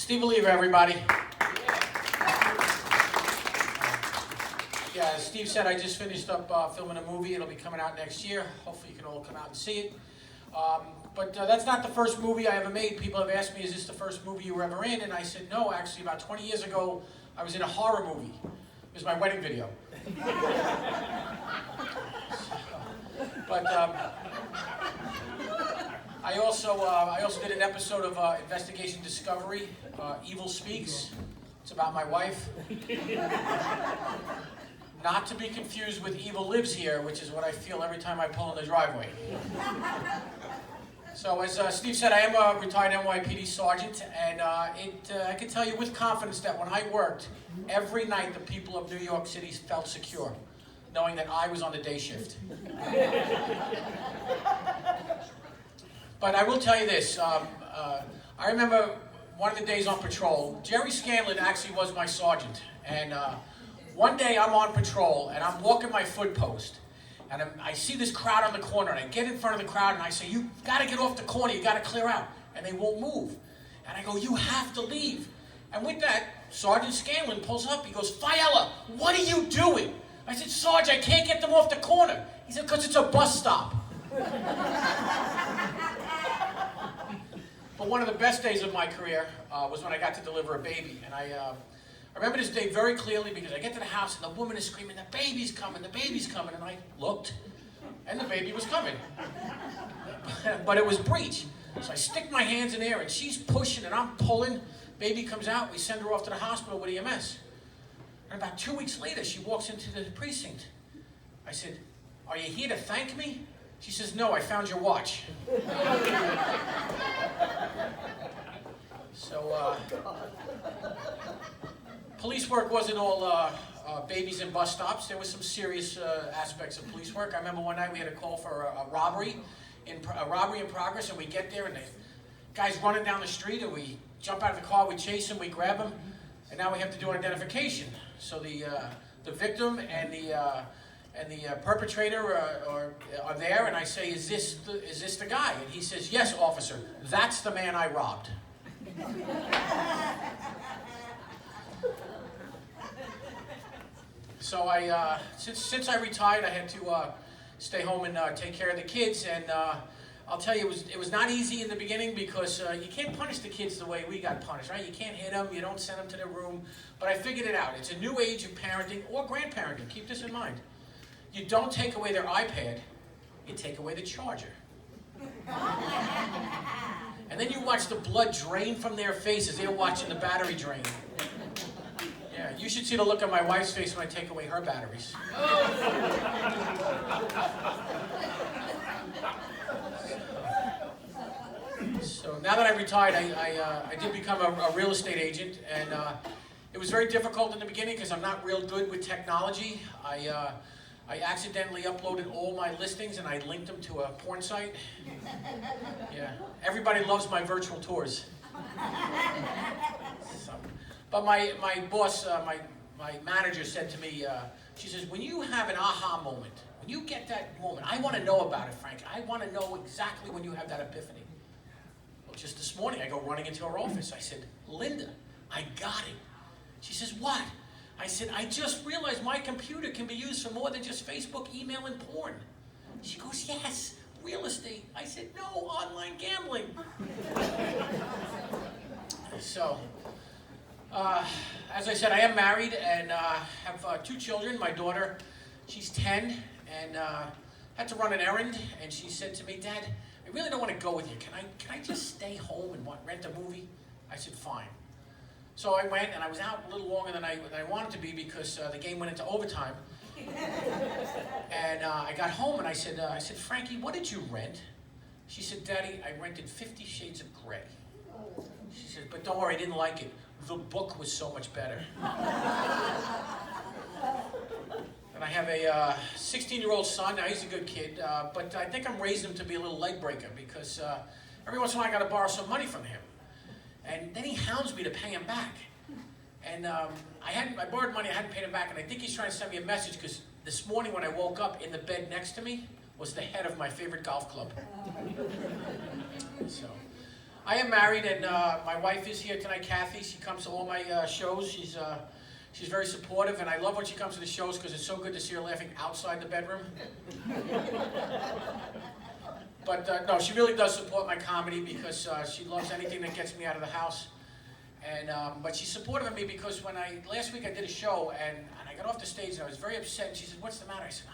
Steve Believer, everybody. Yeah, as Steve said, I just finished up filming a movie. It'll be coming out next year. Hopefully you can all come out and see it. But that's not the first movie I ever made. People have asked me, is this the first movie you were ever in? And I said, no, actually, about 20 years ago, I was in a horror movie. It was my wedding video. But I also did an episode of Investigation Discovery, Evil Speaks. It's about my wife. Not to be confused with Evil Lives Here, which is what I feel every time I pull in the driveway. So as Steve said, I am a retired NYPD sergeant, and I can tell you with confidence that when I worked, every night the people of New York City felt secure, knowing that I was on the day shift. But I will tell you this, I remember one of the days on patrol, Jerry Scanlon actually was my sergeant, and one day I'm on patrol, and I'm walking my foot post, and I see this crowd on the corner, and I get in front of the crowd, and I say, you gotta get off the corner, you gotta clear out, and they won't move. And I go, you have to leave. And with that, Sergeant Scanlon pulls up, he goes, Fiella, what are you doing? I said, Sarge, I can't get them off the corner. He said, because it's a bus stop. But one of the best days of my career was when I got to deliver a baby. And I remember this day very clearly because I get to the house and the woman is screaming, the baby's coming, the baby's coming. And I looked, and the baby was coming. But it was breech. So I stick my hands in there, and she's pushing, and I'm pulling. Baby comes out, we send her off to the hospital with EMS. And about 2 weeks later, she walks into the precinct. I said, are you here to thank me? She says, no, I found your watch. So, police work wasn't all babies and bus stops. There was some serious aspects of police work. I remember one night we had a call for a robbery in progress, and we get there, and the guy's running down the street, and we jump out of the car, we chase him, we grab him, and now we have to do identification. So the victim and the perpetrator are there, and I say, is this the guy? And he says, yes, officer, that's the man I robbed. So since I retired, I had to stay home and take care of the kids, and I'll tell you, it was not easy in the beginning because you can't punish the kids the way we got punished, right? You can't hit them, you don't send them to their room, but I figured it out. It's a new age of parenting or grandparenting. Keep this in mind. You don't take away their iPad, you take away the charger. And then you watch the blood drain from their faces. They're watching the battery drain. Yeah, you should see the look on my wife's face when I take away her batteries. So now that I retired, I did become a real estate agent, and it was very difficult in the beginning because I'm not real good with technology. I accidentally uploaded all my listings and I linked them to a porn site. Yeah, everybody loves my virtual tours. So, but my boss, my manager said to me, she says, when you have an aha moment, when you get that moment, I want to know about it, Frank. I want to know exactly when you have that epiphany. Well, just this morning, I go running into her office. I said, Linda, I got it. She says, what? I said, I just realized my computer can be used for more than just Facebook, email, and porn. She goes, yes, real estate. I said, no, online gambling. So, as I said, I am married and have 2 children. My daughter, she's 10, and had to run an errand, and she said to me, Dad, I really don't want to go with you. Can I just stay home and rent a movie? I said, fine. So I went, and I was out a little longer than I wanted to be because the game went into overtime. And I got home, and I said, Frankie, what did you rent? She said, Daddy, I rented 50 Shades of Grey. She said, but don't worry, I didn't like it. The book was so much better. And I have a 16-year-old son. Now, he's a good kid, but I think I'm raising him to be a little leg breaker because every once in a while I got to borrow some money from him. And then he hounds me to pay him back. And I borrowed money, I hadn't paid him back, and I think he's trying to send me a message because this morning when I woke up, in the bed next to me was the head of my favorite golf club. So, I am married, and my wife is here tonight, Kathy. She comes to all my shows. She's very supportive, and I love when she comes to the shows because it's so good to see her laughing outside the bedroom. But no, she really does support my comedy because she loves anything that gets me out of the house. And but she's supportive of me because when last week I did a show and I got off the stage and I was very upset. And she said, "What's the matter?" I said,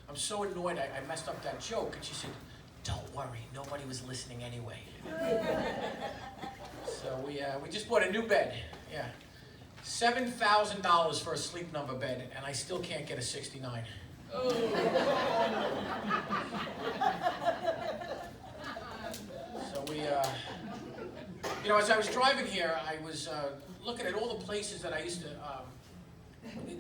"I'm so annoyed. I messed up that joke." And she said, "Don't worry, nobody was listening anyway." So we just bought a new bed. Yeah, $7,000 for a Sleep Number bed, and I still can't get a 69. Oh. So we, you know, as I was driving here, I was looking at all the places that I used to,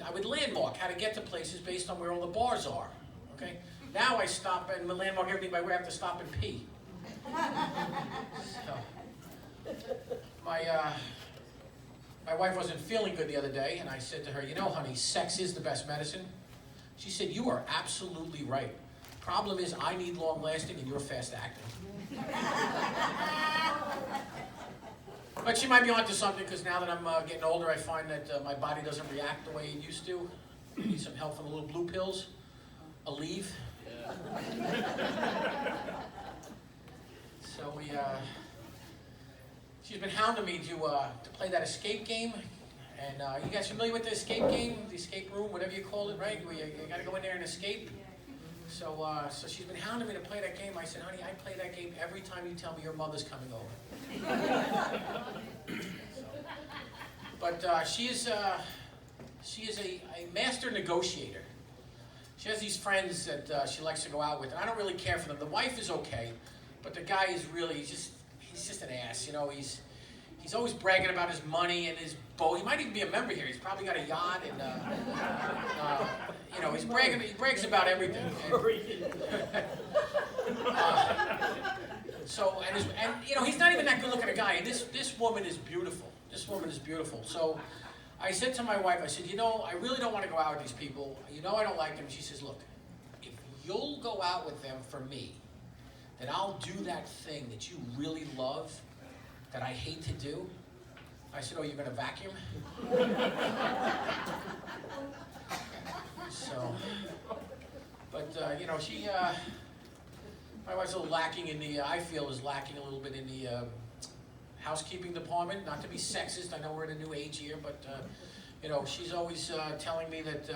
I would landmark how to get to places based on where all the bars are, okay? Now I stop and landmark everything by where I have to stop and pee. So, my wife wasn't feeling good the other day, and I said to her, "You know, honey, sex is the best medicine." She said, "You are absolutely right. Problem is, I need long lasting, and you're fast acting." But she might be onto something, because now that I'm getting older, I find that my body doesn't react the way it used to. I need some help from the little blue pills. Aleve. So she's been hounding me to play that escape game. And you guys familiar with the escape game? The escape room, whatever you call it, right? Where you got to go in there and escape. So she's been hounding me to play that game. I said, "Honey, I play that game every time you tell me your mother's coming over." But she is a master negotiator. She has these friends that she likes to go out with, and I don't really care for them. The wife is okay, but the guy is really he's just an ass. You know, he's always bragging about his money and his boat. He might even be a member here. He's probably got a yacht, and you know, he brags about everything. And you know, he's not even that good looking a guy. And this woman is beautiful. This woman is beautiful. So I said to my wife, I said, "You know, I really don't want to go out with these people. You know, I don't like them." She says, "Look, if you'll go out with them for me, then I'll do that thing that you really love that I hate to do." I said, "Oh, you're going to vacuum?" So, but you know, my wife's a little lacking in the, I feel is lacking a little bit in the housekeeping department. Not to be sexist, I know we're in a new age here, but you know, she's always telling me that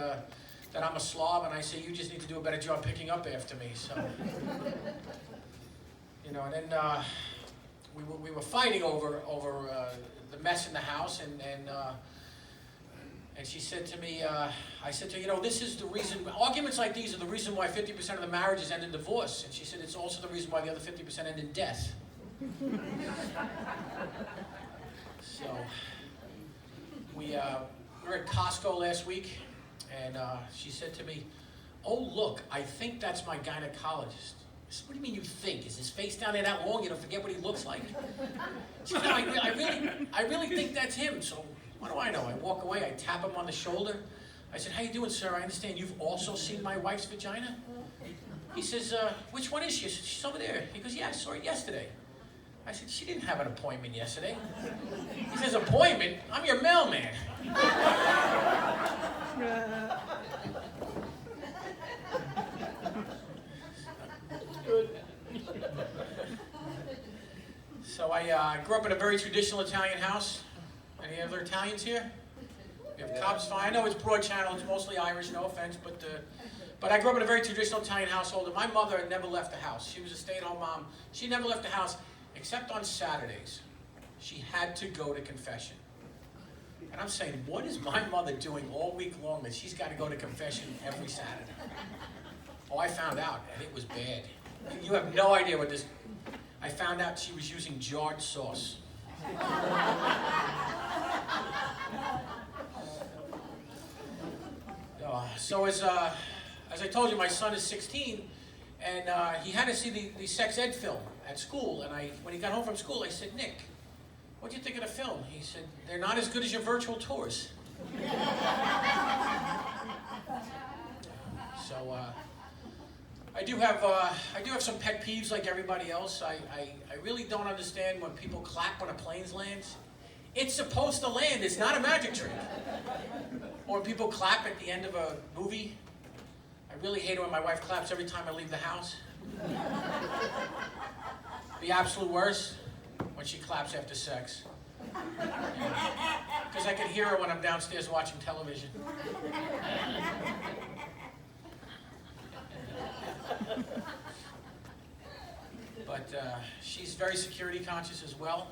I'm a slob, and I say, "You just need to do a better job picking up after me." So, you know, and then we were fighting over the mess in the house, and she said to me, I said to her, "You know, this is the reason, arguments like these are the reason why 50% of the marriages end in divorce." And she said, "It's also the reason why the other 50% end in death." So, we were at Costco last week, and she said to me, "Oh, look, I think that's my gynecologist." I said, "What do you mean you think? Is his face down there that long? You don't forget what he looks like?" She said, "No, I really think that's him." So what do I know? I walk away, I tap him on the shoulder. I said, "How you doing, sir? I understand you've also seen my wife's vagina?" He says, "Which one is she?" I said, "She's over there." He goes, "Yeah, I saw her yesterday." I said, "She didn't have an appointment yesterday." He says, "Appointment? I'm your mailman." So I grew up in a very traditional Italian house. Any other Italians here? We have Cobb's Fine. I know it's Broad Channel, it's mostly Irish, no offense, but I grew up in a very traditional Italian household, and my mother never left the house. She was a stay-at-home mom. She never left the house, except on Saturdays. She had to go to confession. And I'm saying, what is my mother doing all week long that she's got to go to confession every Saturday? Oh, I found out, and it was bad. You have no idea what this... I found out she was using jarred sauce. So as I told you, my son is 16, and he had to see the sex ed film at school. And when he got home from school, I said, "Nick, what do you think of the film?" He said, "They're not as good as your virtual tours." So I do have some pet peeves like everybody else. I really don't understand when people clap when a plane lands. It's supposed to land. It's not a magic trick. Or when people clap at the end of a movie. I really hate it when my wife claps every time I leave the house. The absolute worst, when she claps after sex. Because I can hear her when I'm downstairs watching television. But she's very security conscious as well.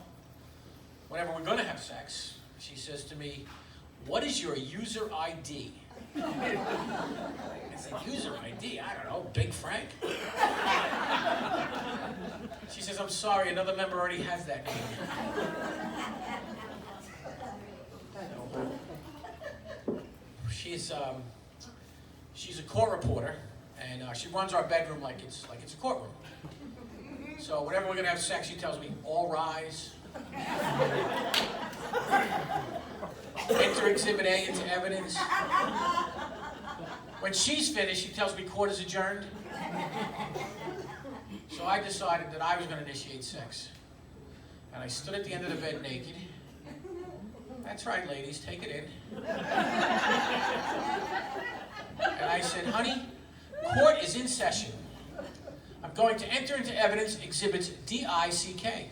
Whenever we're going to have sex, she says to me, "What is your user ID?" I said, "User ID? I don't know, Big Frank?" She says, "I'm sorry, another member already has that name." She's a court reporter, and she runs our bedroom like it's a courtroom. So whenever we're gonna have sex, she tells me, "All rise." Enter Exhibit A into evidence. When she's finished, she tells me court is adjourned. So I decided that I was going to initiate sex. And I stood at the end of the bed naked. That's right, ladies, take it in. And I said, "Honey, court is in session. I'm going to enter into evidence exhibits DICK."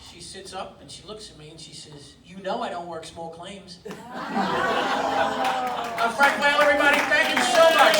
She sits up and she looks at me and she says, "You know I don't work small claims." I'm Frank Whale, everybody. Thank you so much.